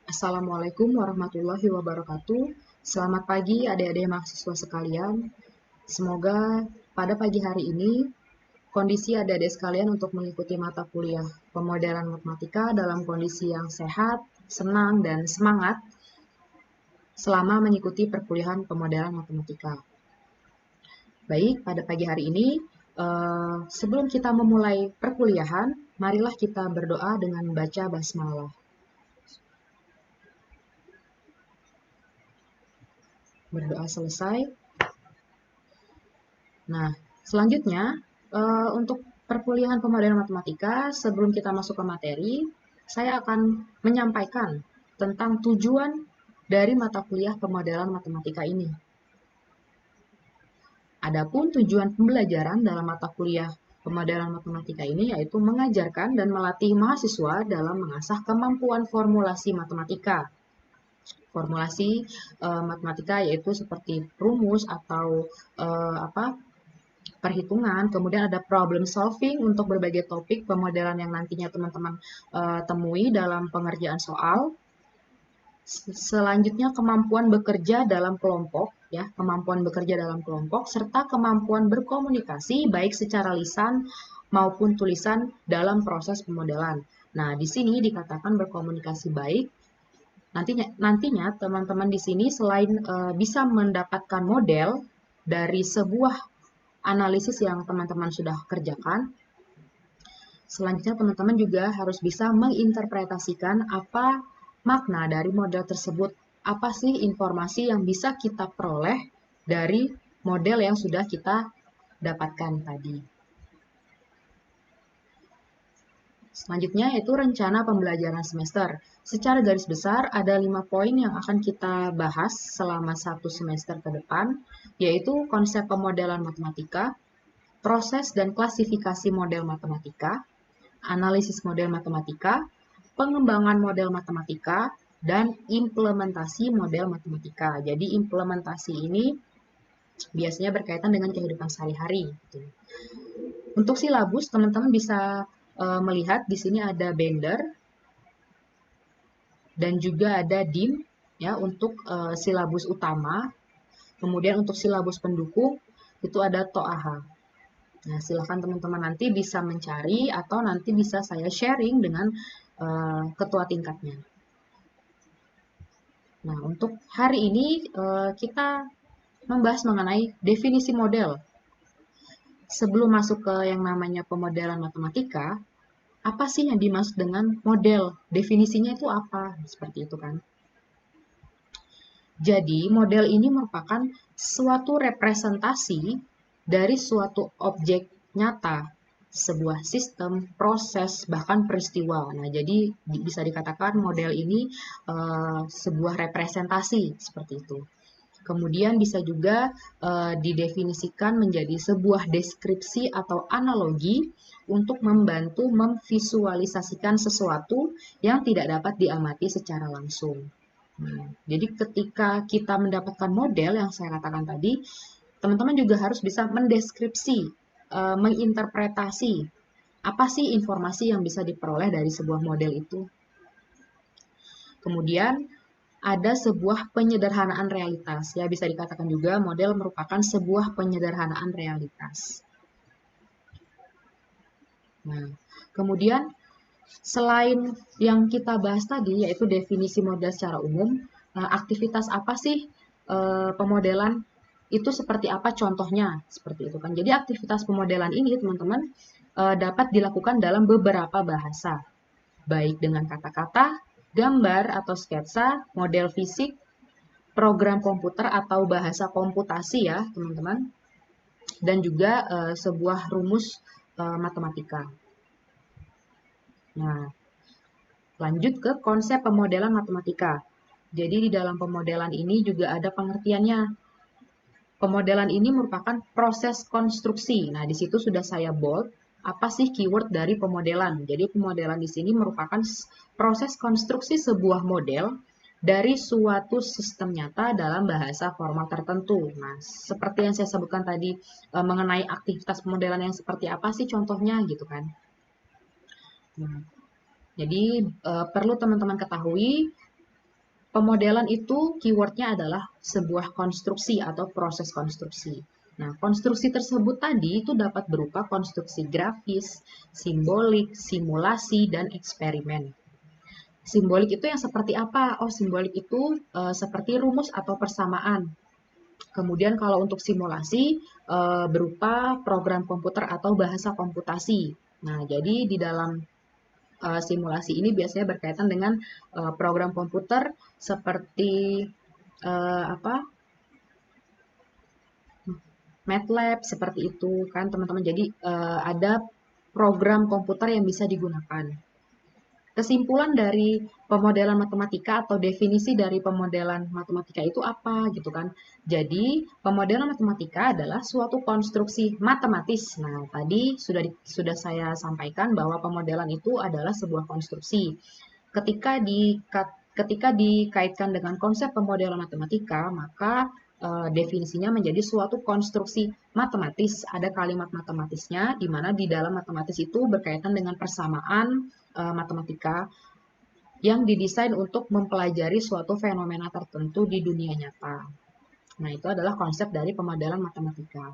Assalamualaikum warahmatullahi wabarakatuh. Selamat pagi adik-adik mahasiswa sekalian. Semoga pada pagi hari ini kondisi adik-adik sekalian untuk mengikuti mata kuliah pemodelan matematika dalam kondisi yang sehat, senang, dan semangat selama mengikuti perkuliahan pemodelan matematika. Baik, pada pagi hari ini, sebelum kita memulai perkuliahan, marilah kita berdoa dengan membaca basmalah. Berdoa selesai. Nah, selanjutnya untuk perkuliahan pemodelan matematika, sebelum kita masuk ke materi, saya akan menyampaikan tentang tujuan dari mata kuliah pemodelan matematika ini. Adapun tujuan pembelajaran dalam mata kuliah pemodelan matematika ini yaitu mengajarkan dan melatih mahasiswa dalam mengasah kemampuan formulasi matematika. Formulasi matematika yaitu seperti rumus atau perhitungan, kemudian ada problem solving untuk berbagai topik pemodelan yang nantinya teman-teman temui dalam pengerjaan soal. Selanjutnya kemampuan bekerja dalam kelompok, ya, kemampuan bekerja dalam kelompok serta kemampuan berkomunikasi baik secara lisan maupun tulisan dalam proses pemodelan. Nah, di sini dikatakan berkomunikasi baik. Nantinya teman-teman di sini selain bisa mendapatkan model dari sebuah analisis yang teman-teman sudah kerjakan, selanjutnya teman-teman juga harus bisa menginterpretasikan apa makna dari model tersebut, apa sih informasi yang bisa kita peroleh dari model yang sudah kita dapatkan tadi. Selanjutnya yaitu rencana pembelajaran semester. Secara garis besar ada 5 poin yang akan kita bahas selama 1 semester ke depan, yaitu konsep pemodelan matematika, proses dan klasifikasi model matematika, analisis model matematika, pengembangan model matematika, dan implementasi model matematika. Jadi implementasi ini biasanya berkaitan dengan kehidupan sehari-hari. Untuk silabus, teman-teman bisa melihat di sini ada Bender dan juga ada DIM ya untuk silabus utama. Kemudian untuk silabus pendukung itu ada TOAHA. Nah, silahkan teman-teman nanti bisa mencari atau nanti bisa saya sharing dengan ketua tingkatnya. Nah, untuk hari ini kita membahas mengenai definisi model. Sebelum masuk ke yang namanya pemodelan matematika, apa sih yang dimaksud dengan model? Definisinya itu apa? Seperti itu kan. Jadi, model ini merupakan suatu representasi dari suatu objek nyata, sebuah sistem, proses, bahkan peristiwa. Nah, jadi bisa dikatakan model ini sebuah representasi seperti itu. Kemudian bisa juga didefinisikan menjadi sebuah deskripsi atau analogi untuk membantu memvisualisasikan sesuatu yang tidak dapat diamati secara langsung. Jadi ketika kita mendapatkan model yang saya katakan tadi, teman-teman juga harus bisa mendeskripsi, menginterpretasi apa sih informasi yang bisa diperoleh dari sebuah model itu. Kemudian ada sebuah penyederhanaan realitas. Ya, bisa dikatakan juga model merupakan sebuah penyederhanaan realitas. Nah, kemudian selain yang kita bahas tadi, yaitu definisi model secara umum, aktivitas apa sih pemodelan itu seperti apa contohnya? Seperti itu kan. Jadi aktivitas pemodelan ini, teman-teman, dapat dilakukan dalam beberapa bahasa. Baik dengan kata-kata, gambar atau sketsa, model fisik, program komputer atau bahasa komputasi ya, teman-teman. Dan juga sebuah rumus matematika. Nah, lanjut ke konsep pemodelan matematika. Jadi di dalam pemodelan ini juga ada pengertiannya. Pemodelan ini merupakan proses konstruksi. Nah, di situ sudah saya bold. Apa sih keyword dari pemodelan? Jadi pemodelan di sini merupakan proses konstruksi sebuah model dari suatu sistem nyata dalam bahasa formal tertentu. Nah, seperti yang saya sebutkan tadi mengenai aktivitas pemodelan yang seperti apa sih contohnya gitu kan. Nah, jadi perlu teman-teman ketahui Pemodelan itu keywordnya adalah sebuah konstruksi atau proses konstruksi. Nah, konstruksi tersebut tadi itu dapat berupa konstruksi grafis, simbolik, simulasi, dan eksperimen. Simbolik itu yang seperti apa? Oh, simbolik itu seperti rumus atau persamaan. Kemudian kalau untuk simulasi berupa program komputer atau bahasa komputasi. Nah, jadi di dalam simulasi ini biasanya berkaitan dengan program komputer seperti apa MATLAB seperti itu kan teman-teman. Jadi ada program komputer yang bisa digunakan. Kesimpulan dari pemodelan matematika atau definisi dari pemodelan matematika itu apa gitu kan. Jadi pemodelan matematika adalah suatu konstruksi matematis. Nah, tadi sudah saya sampaikan bahwa pemodelan itu adalah sebuah konstruksi. Ketika dikaitkan dengan konsep pemodelan matematika, maka definisinya menjadi suatu konstruksi matematis. Ada kalimat matematisnya, di mana di dalam matematis itu berkaitan dengan persamaan matematika yang didesain untuk mempelajari suatu fenomena tertentu di dunia nyata. Nah, itu adalah konsep dari pemodelan matematika.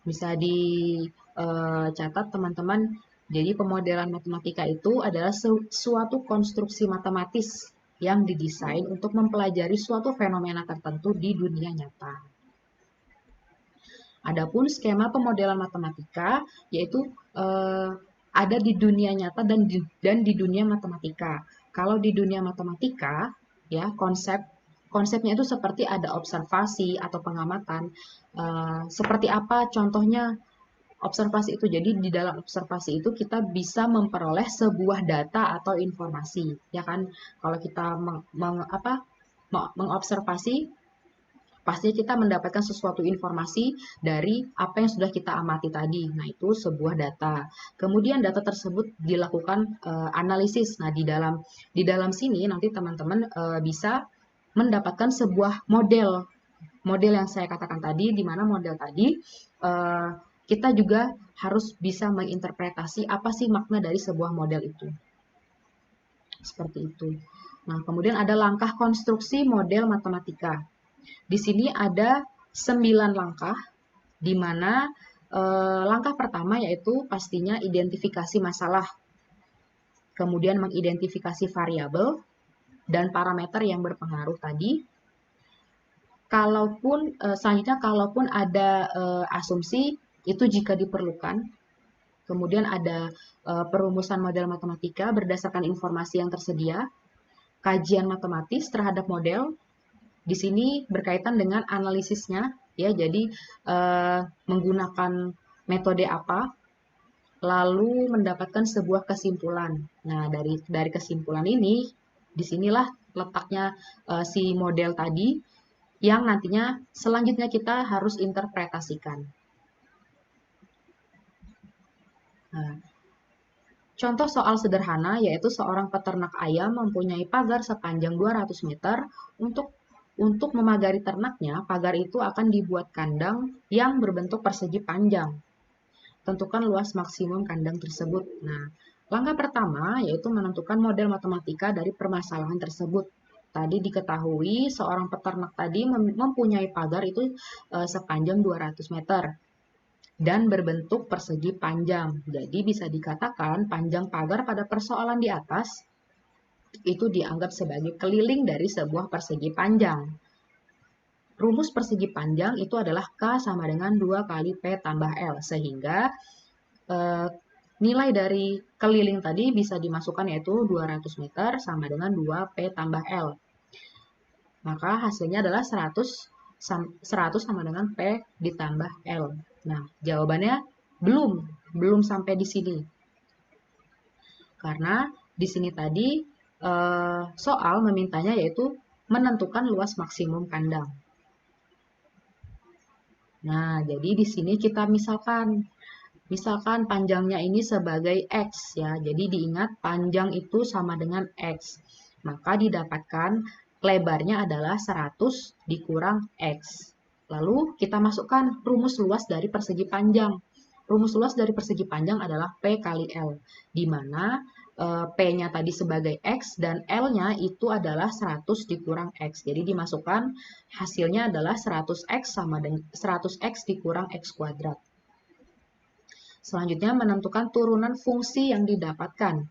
Bisa dicatat teman-teman, jadi pemodelan matematika itu adalah suatu konstruksi matematis yang didesain untuk mempelajari suatu fenomena tertentu di dunia nyata. Adapun skema pemodelan matematika yaitu ada di dunia nyata dan di dunia matematika. Kalau di dunia matematika, ya konsepnya itu seperti ada observasi atau pengamatan. Seperti apa contohnya observasi itu? Jadi di dalam observasi itu kita bisa memperoleh sebuah data atau informasi, ya kan? Kalau kita mengobservasi, pastinya kita mendapatkan sesuatu informasi dari apa yang sudah kita amati tadi. Nah, itu sebuah data. Kemudian data tersebut dilakukan analisis. Nah, di dalam sini nanti teman-teman bisa mendapatkan sebuah model yang saya katakan tadi, di mana model tadi kita juga harus bisa menginterpretasi apa sih makna dari sebuah model itu. Seperti itu. Nah, kemudian ada langkah konstruksi model matematika. Di sini ada 9 langkah, di mana langkah pertama yaitu pastinya identifikasi masalah, kemudian mengidentifikasi variabel dan parameter yang berpengaruh tadi. Selanjutnya kalaupun ada asumsi itu jika diperlukan. Kemudian ada perumusan model matematika berdasarkan informasi yang tersedia, kajian matematis terhadap model. Di sini berkaitan dengan analisisnya, ya. Jadi menggunakan metode apa, lalu mendapatkan sebuah kesimpulan. Nah, dari kesimpulan ini, disinilah letaknya si model tadi yang nantinya selanjutnya kita harus interpretasikan. Nah, contoh soal sederhana yaitu seorang peternak ayam mempunyai pagar sepanjang 200 meter. Untuk memagari ternaknya, pagar itu akan dibuat kandang yang berbentuk persegi panjang. Tentukan luas maksimum kandang tersebut. Nah, langkah pertama yaitu menentukan model matematika dari permasalahan tersebut. Tadi diketahui seorang peternak tadi mempunyai pagar itu sepanjang 200 meter dan berbentuk persegi panjang. Jadi bisa dikatakan panjang pagar pada persoalan di atas itu dianggap sebagai keliling dari sebuah persegi panjang. Rumus persegi panjang itu adalah K sama dengan 2 kali P tambah L, sehingga nilai dari keliling tadi bisa dimasukkan yaitu 200 meter sama dengan 2 P tambah L. Maka hasilnya adalah 100 sama dengan P ditambah L. Nah, jawabannya belum sampai di sini. Karena di sini tadi soal memintanya yaitu menentukan luas maksimum kandang. Nah, jadi di sini kita misalkan panjangnya ini sebagai X ya. Jadi diingat panjang itu sama dengan X. Maka didapatkan lebarnya adalah 100 dikurang X. Lalu kita masukkan rumus luas dari persegi panjang. Rumus luas dari persegi panjang adalah P kali L, di mana P-nya tadi sebagai X dan L-nya itu adalah 100 dikurang X. Jadi dimasukkan hasilnya adalah 100X sama dengan 100X dikurang X kuadrat. Selanjutnya menentukan turunan fungsi yang didapatkan.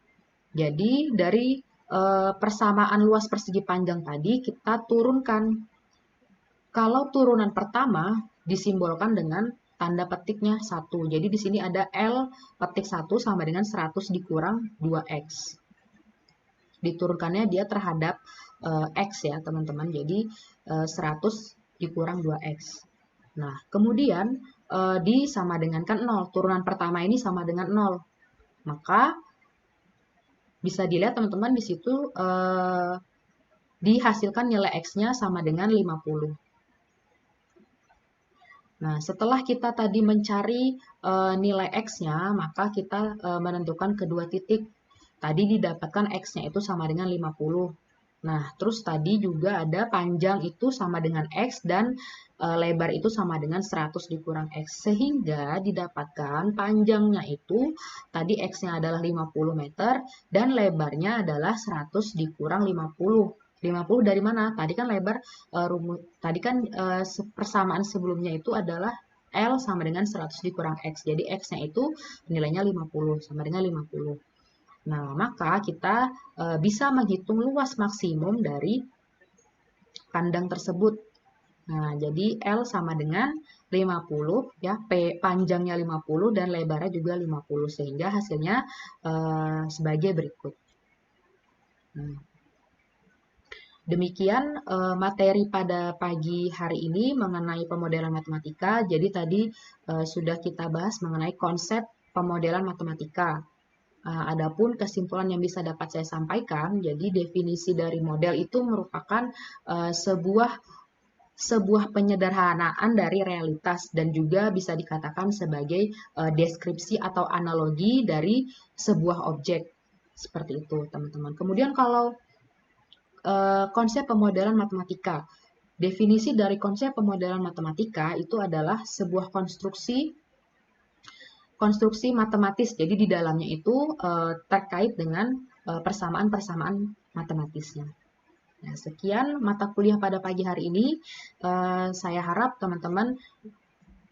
Jadi dari persamaan luas persegi panjang tadi kita turunkan. Kalau turunan pertama disimbolkan dengan tanda petiknya 1. Jadi di sini ada L petik 1 sama dengan 100 dikurang 2X. Diturunkannya dia terhadap X ya teman-teman. Jadi 100 dikurang 2X. Nah, kemudian disama dengankan 0. Turunan pertama ini sama dengan 0. Maka bisa dilihat teman-teman di situ dihasilkan nilai X-nya sama dengan 50. Nah, setelah kita tadi mencari nilai X-nya, maka kita menentukan kedua titik. Tadi didapatkan X-nya itu sama dengan 50. Nah, terus tadi juga ada panjang itu sama dengan X dan lebar itu sama dengan 100 dikurang X. Sehingga didapatkan panjangnya itu tadi X-nya adalah 50 meter dan lebarnya adalah 100 dikurang 50. 50 dari mana? Tadi kan lebar persamaan sebelumnya itu adalah L sama dengan 100 dikurang X. Jadi X-nya itu nilainya 50 sama dengan 50. Nah, maka kita bisa menghitung luas maksimum dari kandang tersebut. Nah, jadi L sama dengan 50 ya, P panjangnya 50 dan lebarnya juga 50 sehingga hasilnya sebagai berikut. Nah, demikian materi pada pagi hari ini mengenai pemodelan matematika. Jadi tadi sudah kita bahas mengenai konsep pemodelan matematika. Adapun kesimpulan yang bisa dapat saya sampaikan, jadi definisi dari model itu merupakan sebuah penyederhanaan dari realitas dan juga bisa dikatakan sebagai deskripsi atau analogi dari sebuah objek. Seperti itu, teman-teman. Kemudian kalau konsep pemodelan matematika. Definisi dari konsep pemodelan matematika itu adalah sebuah konstruksi matematis. Jadi di dalamnya itu terkait dengan persamaan-persamaan matematisnya. Nah, sekian mata kuliah pada pagi hari ini. Saya harap teman-teman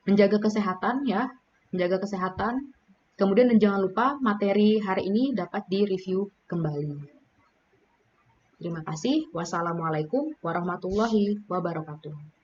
menjaga kesehatan ya, menjaga kesehatan. Kemudian dan jangan lupa materi hari ini dapat direview kembali. Terima kasih. Wassalamualaikum warahmatullahi wabarakatuh.